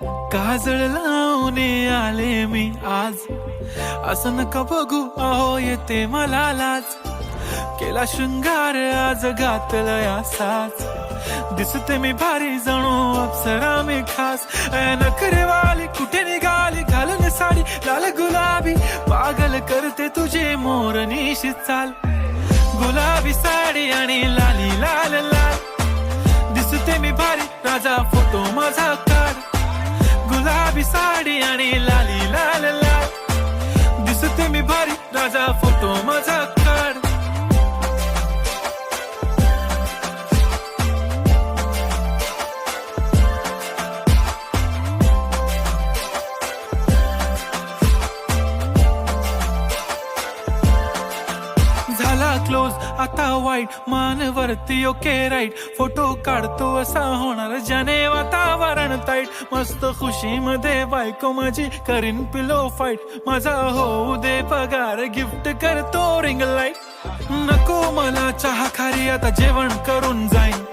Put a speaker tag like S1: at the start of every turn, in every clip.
S1: काजळ लावून आले मी आज, असं नका बघू अहो येते मला लाज. केला शृंगार आज घातलं साज, दिसते मी भारी जणू अप्सरा मी खास. नखरेवाली कुठे निघाली घालून साडी लाल गुलाबी, पागल करते तुझे मोरनीशी चाल. गुलाबी साडी आणि लाली लाल लाल, दिसते मी भारी राजा फोटो माझा काढ. गुलाबी साडी आणि लाली लाल लाल, दिसते मी भारी राजा फोटो माझा काढ. झाला क्लोज आता वाईट, मान वरती ओके राईट. फोटो काढतो असा होणार ज्याने वातावरण ताईट. मस्त खुशी मध्ये बायको माझी करीन पिलो फाईट. माझा होऊ दे पगार गिफ्ट करतो रिंग लाईट. नको मला चहा खारी आता जेवण करून जाईन.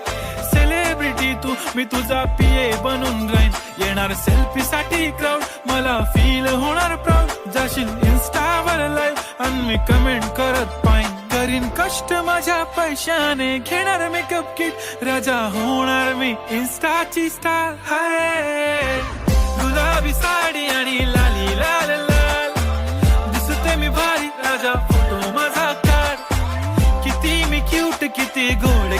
S1: सेलिब्रिटी तू मी तुझा पिये बनून राहीन. येणार सेल्फी साठी क्राऊड मला फील होणार प्राऊड. जाशील इन्स्टावर लाईव्ह आणि मी कमेंट करत पाहिन. करीन कष्ट माझ्या पैशाने घेणार मेकअप किट. राजा होणार मी इन्स्टाची स्टार. हाय गुलाबी साडी आणि लाली लाल लाल, दिसते मी भारी राजा फोटो माझा काढ. किती मी क्यूट किती गोड